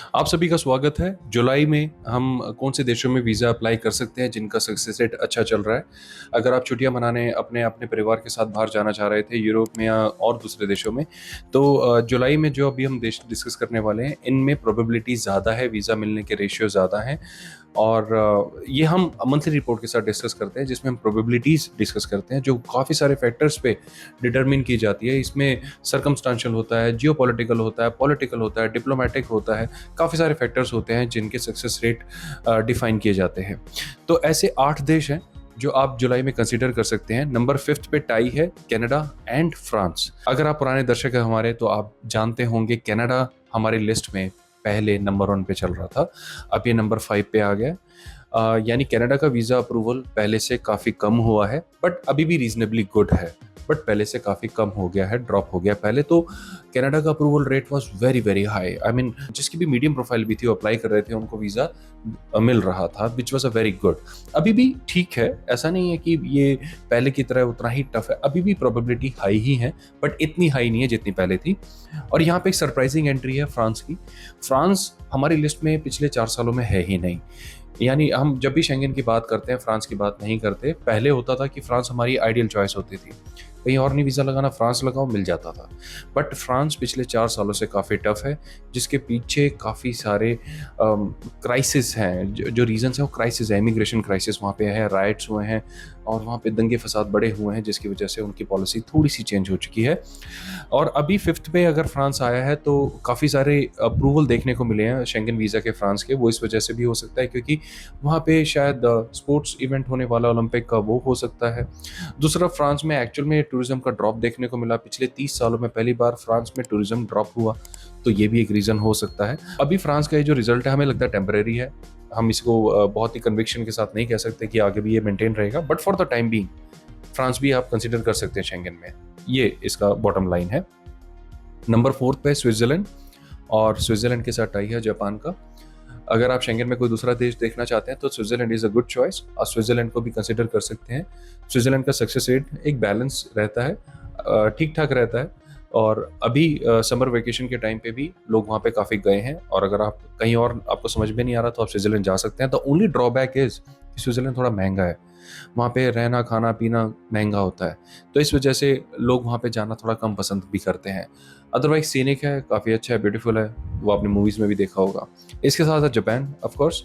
आप सभी का स्वागत है। जुलाई में हम कौन से देशों में वीज़ा अप्लाई कर सकते हैं जिनका सक्सेस रेट अच्छा चल रहा है। अगर आप छुट्टियां मनाने अपने अपने परिवार के साथ बाहर जाना चाह रहे थे यूरोप में या और दूसरे देशों में, तो जुलाई में जो अभी हम देश डिस्कस करने वाले हैं इनमें प्रोबेबिलिटी ज़्यादा है, वीज़ा मिलने के रेशियो ज़्यादा हैं। और ये हम मंथली रिपोर्ट के साथ डिस्कस करते हैं जिसमें हम प्रोबेबिलिटीज़ डिस्कस करते हैं जो काफ़ी सारे फैक्टर्स पे डिटरमिन की जाती है। इसमें सर्कमस्टांशियल होता है, जियोपॉलिटिकल होता है, पॉलिटिकल होता है, डिप्लोमेटिक होता है, काफ़ी सारे फैक्टर्स होते हैं जिनके सक्सेस रेट डिफाइन किए जाते हैं। तो ऐसे 8 देश हैं जो आप जुलाई में कंसीडर कर सकते हैं। नंबर 5 पे टाई है कनाडा एंड फ्रांस। अगर आप पुराने दर्शक हैं हमारे तो आप जानते होंगे कनाडा हमारी लिस्ट में पहले नंबर 1 पे चल रहा था, अब ये नंबर 5 पे आ गया। यानी कनाडा का वीज़ा अप्रूवल पहले से काफ़ी कम हुआ है, बट अभी भी रीजनेबली गुड है, बट पहले से काफ़ी कम हो गया है, ड्रॉप हो गया। पहले तो कनाडा का approval rate was very very high. I mean जिसकी भी मीडियम प्रोफाइल भी थी वो अप्लाई कर रहे थे, उनको वीज़ा मिल रहा था, which was a very good. अभी भी ठीक है, ऐसा नहीं है कि ये पहले की तरह उतना ही टफ है, अभी भी प्रोबेबिलिटी हाई ही है, बट इतनी हाई नहीं है जितनी पहले थी। और यहाँ पे एक सरप्राइजिंग एंट्री है फ्रांस की। फ्रांस हमारी लिस्ट में पिछले 4 सालों में है ही नहीं। यानी हम जब भी शेंगन की बात करते हैं फ्रांस की बात नहीं करते। पहले होता था कि फ्रांस हमारी आइडियल चॉइस होती थी, कहीं और नहीं वीज़ा लगाना, फ्रांस लगाओ, मिल जाता था। बट फ्रांस पिछले 4 सालों से काफ़ी टफ है, जिसके पीछे काफ़ी सारे क्राइसिस हैं। जो रीजंस हैं वो क्राइसिस है, इमिग्रेशन क्राइसिस वहाँ पे है, राइट्स हुए हैं और वहाँ पे दंगे फसाद बड़े हुए हैं, जिसकी वजह से उनकी पॉलिसी थोड़ी सी चेंज हो चुकी है। और अभी 5th पे अगर फ्रांस आया है तो काफ़ी सारे अप्रूवल देखने को मिले हैं शेंगन वीज़ा के फ्रांस के। वो इस वजह से भी हो सकता है क्योंकि वहाँ पे शायद स्पोर्ट्स इवेंट होने वाला ओलंपिक का, वो हो सकता है। दूसरा, फ्रांस में एक्चुअल में टूरिज्म का ड्रॉप देखने को मिला। पिछले 30 सालों में पहली बार फ्रांस में टूरिज्म ड्रॉप हुआ, तो ये भी एक रीज़न हो सकता है। अभी फ्रांस का ये जो रिजल्ट है हमें लगता है टेम्परेरी है। हम इसको बहुत ही कन्विक्शन के साथ नहीं कह सकते कि आगे भी ये मेंटेन रहेगा, but for the time being France भी आप कंसिडर कर सकते हैं शेंगन में। ये इसका बॉटम लाइन है। नंबर 4 पे स्विट्जरलैंड, और स्विट्जरलैंड के साथ टाई है जापान का। अगर आप शेंगन में कोई दूसरा देश देखना चाहते हैं तो Switzerland is a good choice, और स्विट्जरलैंड को भी कंसिडर कर सकते हैं। स्विट्जरलैंड का सक्सेस रेट एक बैलेंस रहता है, ठीक ठाक रहता है। और अभी समर वेकेशन के टाइम पे भी लोग वहाँ पे काफ़ी गए हैं, और अगर आप कहीं और आपको समझ में नहीं आ रहा तो आप स्विट्जरलैंड जा सकते हैं। द ओनली ड्रॉबैक इज़ कि स्विट्जरलैंड थोड़ा महंगा है, वहाँ पे रहना खाना पीना महंगा होता है, तो इस वजह से लोग वहाँ पे जाना थोड़ा कम पसंद भी करते हैं। अदरवाइज सीनिक है, काफ़ी अच्छा है, ब्यूटीफुल है, वो आपने मूवीज़ में भी देखा होगा। इसके साथ साथ जापान, ऑफ कोर्स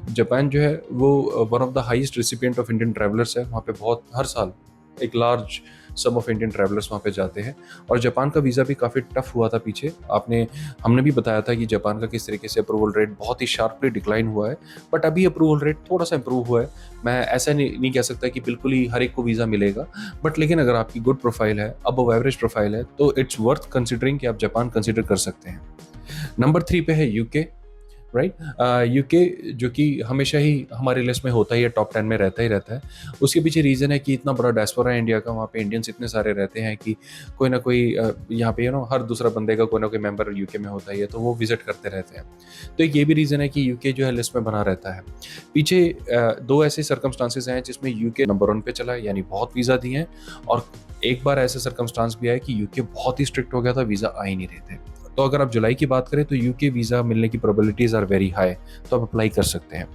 जापान जो है वो one of the highest recipient of Indian travellers है। वहाँ पे बहुत हर साल एक large some of Indian travellers वहाँ पे जाते हैं। और जापान का वीज़ा भी काफ़ी टफ हुआ था पीछे। हमने भी बताया था कि जापान का किस तरीके से अप्रूवल रेट बहुत ही शार्पली डिक्लाइन हुआ है, बट अभी अप्रूवल रेट थोड़ा सा इंप्रूव हुआ है। मैं ऐसा नहीं कह सकता कि बिल्कुल ही हर एक को वीज़ा मिलेगा, बट लेकिन अगर आपकी गुड प्रोफाइल है, अबव एवरेज प्रोफाइल है, तो इट्स वर्थ कंसिडरिंग कि आप जापान कंसिडर कर सकते हैं। नंबर 3 पे है यूके, राइट। यूके जो कि हमेशा ही हमारी लिस्ट में होता ही है, टॉप 10 में रहता ही रहता है। उसके पीछे रीज़न है कि इतना बड़ा डायस्पोरा है इंडिया का, वहाँ पे इंडियंस इतने सारे रहते हैं कि कोई ना कोई यहाँ पे हर दूसरा बंदे का कोई ना कोई मेंबर यूके में होता ही है, तो वो विजिट करते रहते हैं। तो एक ये भी रीज़न है कि यूके जो है लिस्ट में बना रहता है। पीछे 2 ऐसे सर्कमस्टांसेस हैं जिसमें यूके नंबर 1 पे चला है, यानी बहुत वीज़ा दिए हैं, और एक बार ऐसा सर्कमस्टांस भी आया कि यूके बहुत ही स्ट्रिक्ट हो गया था, वीज़ा आ ही नहीं रहे थे। तो अगर आप जुलाई की बात करें तो यूके वीज़ा मिलने की प्रोबेबिलिटीज़ आर वेरी हाई, तो आप अप्लाई कर सकते हैं।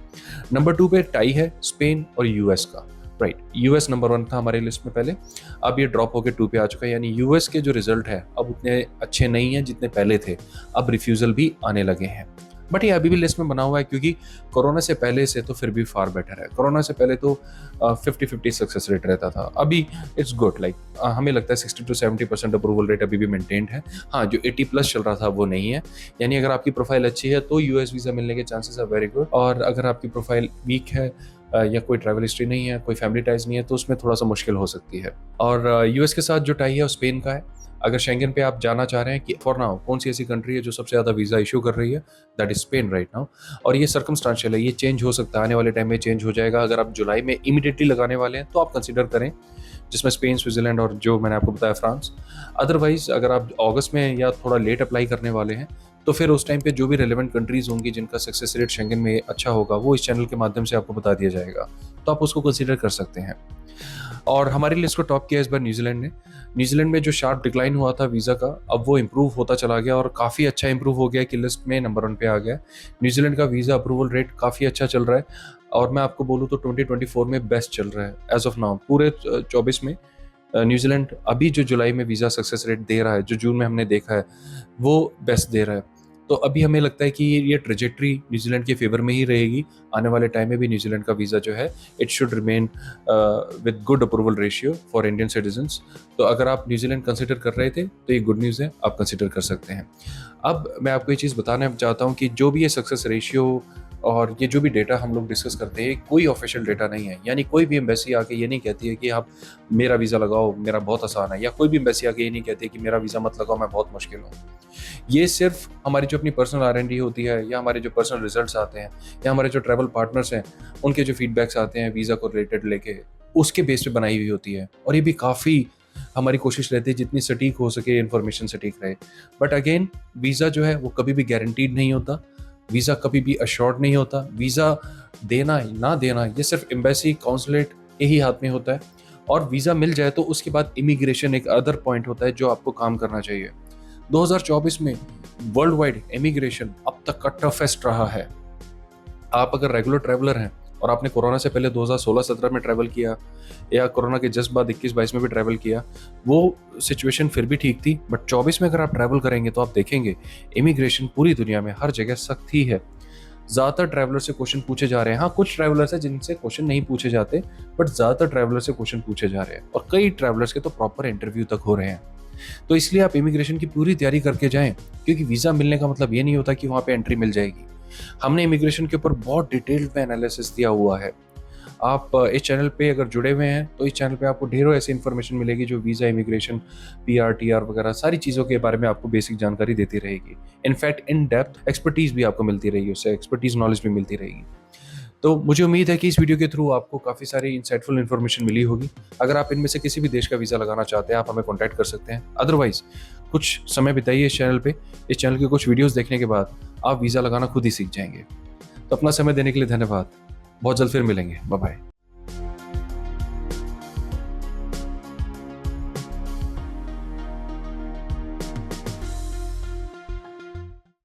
नंबर 2 पे टाई है स्पेन और यूएस का, राइट। यूएस नंबर 1 था हमारी लिस्ट में पहले, अब ये ड्रॉप होकर 2 पे आ चुका है। यानी यूएस के जो रिजल्ट है अब उतने अच्छे नहीं हैं जितने पहले थे, अब रिफ्यूज़ल भी आने लगे हैं। बट ये अभी भी लिस्ट में बना हुआ है क्योंकि कोरोना से पहले से तो फिर भी फार बेटर है। कोरोना से पहले तो 50-50 सक्सेस रेट रहता था, अभी इट्स गुड। लाइक हमें लगता है 60 to 70% अप्रूवल रेट अभी भी मेंटेन्ड है। हाँ, जो 80+ चल रहा था वो नहीं है। यानी अगर आपकी प्रोफाइल अच्छी है तो यूएस वीज़ा मिलने के चांसेस आर वेरी गुड, और अगर आपकी प्रोफाइल वीक है या कोई ट्रैवल हिस्ट्री नहीं है, कोई फैमिली टाइज नहीं है, तो उसमें थोड़ा सा मुश्किल हो सकती है। और यूएस के साथ जो टाई है वो स्पेन का है। अगर शेंगन पे आप जाना चाह रहे हैं कि फॉर नाउ कौन सी ऐसी कंट्री है जो सबसे ज़्यादा वीज़ा इशू कर रही है, that is Spain right now. और ये सर्कमस्टांशियल है, ये चेंज हो सकता है, आने वाले टाइम में चेंज हो जाएगा। अगर आप जुलाई में इमीडिएटली लगाने वाले हैं तो आप कंसिडर करें, जिसमें स्पेन, स्विट्जरलैंड और जो मैंने आपको बताया फ्रांस। अदरवाइज अगर आप अगस्त में या थोड़ा लेट अप्लाई करने वाले हैं तो फिर उस टाइम पे जो भी रेलेवेंट कंट्रीज़ होंगी जिनका सक्सेस रेट शेंगन में अच्छा होगा, वो इस चैनल के माध्यम से आपको बता दिया जाएगा, तो आप उसको कंसिडर कर सकते हैं। और हमारे लिए इसको टॉप किया इस बार न्यूजीलैंड ने। न्यूजीलैंड में जो शार्प डिक्लाइन हुआ था वीज़ा का, अब वो इम्प्रूव होता चला गया और काफ़ी अच्छा इम्प्रूव हो गया कि लिस्ट में नंबर 1 पे आ गया। न्यूजीलैंड का वीज़ा अप्रूवल रेट काफ़ी अच्छा चल रहा है और मैं आपको बोलूँ तो 2024 में बेस्ट चल रहा है एज ऑफ नाउ। पूरे 24 में न्यूजीलैंड अभी जो जुलाई में वीज़ा सक्सेस रेट दे रहा है, जो जून में हमने देखा है, वो बेस्ट दे रहा है। तो अभी हमें लगता है कि ये ट्रेजेक्ट्री न्यूजीलैंड के फेवर में ही रहेगी। आने वाले टाइम में भी न्यूजीलैंड का वीज़ा जो है it should remain with good approval ratio for Indian citizens. तो अगर आप न्यूजीलैंड कंसिडर कर रहे थे तो ये गुड न्यूज़ है, आप कंसिडर कर सकते हैं। अब मैं आपको ये चीज़ बताना चाहता हूँ कि जो भी ये सक्सेस रेशियो और ये जो भी डेटा हम लोग डिस्कस करते हैं, कोई ऑफिशियल डेटा नहीं है। यानी कोई भी एम्बेसी आके ये नहीं कहती है कि आप मेरा वीज़ा लगाओ, मेरा बहुत आसान है, या कोई भी एम्बेसी आके ये नहीं कहती है कि मेरा वीज़ा मत लगाओ, मैं बहुत मुश्किल हूँ। ये सिर्फ हमारी जो अपनी पर्सनल R&D होती है, या हमारे जो पर्सनल रिजल्ट्स आते हैं, या हमारे जो ट्रैवल पार्टनर्स हैं उनके जो फीडबैक्स आते हैं वीज़ा को रिलेटेड लेके, उसके बेस पे बनाई हुई होती है। और ये भी काफ़ी हमारी कोशिश रहती है जितनी सटीक हो सके इन्फॉर्मेशन सटीक रहे। बट अगेन, वीज़ा जो है वो कभी भी गारंटीड नहीं होता, वीज़ा कभी भी अश्योर्ड नहीं होता। वीज़ा देना ना देना ये सिर्फ एम्बेसी कॉन्सुलेट के ही हाथ में होता है। और वीज़ा मिल जाए तो उसके बाद इमिग्रेशन एक अदर पॉइंट होता है जो आपको काम करना चाहिए। 2024 में वर्ल्ड वाइड इमिग्रेशन अब तक का टफेस्ट रहा है। आप अगर रेगुलर ट्रैवलर हैं और आपने कोरोना से पहले 2016-17 में ट्रैवल किया, या कोरोना के जस्ट बाद 21-22 में भी ट्रैवल किया, वो सिचुएशन फिर भी ठीक थी। बट 24 में अगर आप ट्रैवल करेंगे तो आप देखेंगे इमिग्रेशन पूरी दुनिया में हर जगह सख्त ही है। ज़्यादातर ट्रैवलर से क्वेश्चन पूछे जा रहे हैं। हाँ, कुछ ट्रैवलर्स हैं जिनसे क्वेश्चन नहीं पूछे जाते, बट ज़्यादातर ट्रैवलर से क्वेश्चन पूछे जा रहे हैं और कई ट्रैवलर्स के तो प्रॉपर इंटरव्यू तक हो रहे हैं। तो इसलिए आप इमिग्रेशन की पूरी तैयारी करके जाएं, क्योंकि वीज़ा मिलने का मतलब ये नहीं होता कि वहाँ पे एंट्री मिल जाएगी। हमने इमिग्रेशन के ऊपर बहुत डिटेल्ड में एनालिसिस दिया हुआ है। आप इस चैनल पे अगर जुड़े हुए हैं तो इस चैनल पे आपको ढेरों ऐसी इन्फॉर्मेशन मिलेगी जो वीज़ा, इमिग्रेशन, PR, TR वगैरह सारी चीज़ों के बारे में आपको बेसिक जानकारी देती रहेगी। इनफैक्ट इन डेप्थ एक्सपर्टीज़ भी आपको मिलती रहेगी, उससे एक्सपर्टीज़ नॉलेज भी मिलती रहेगी। तो मुझे उम्मीद है कि इस वीडियो के थ्रू आपको काफ़ी सारी इंसाइटफुल इन्फॉर्मेशन मिली होगी। अगर आप इनमें से किसी भी देश का वीज़ा लगाना चाहते हैं, आप हमें कॉन्टैक्ट कर सकते हैं। अदरवाइज़ कुछ समय बिताइए इस चैनल पे। इस चैनल के कुछ वीडियोज़ देखने के बाद आप वीज़ा लगाना खुद ही सीख जाएंगे। तो अपना समय देने के लिए धन्यवाद। बहुत जल्द फिर मिलेंगे। Bye bye.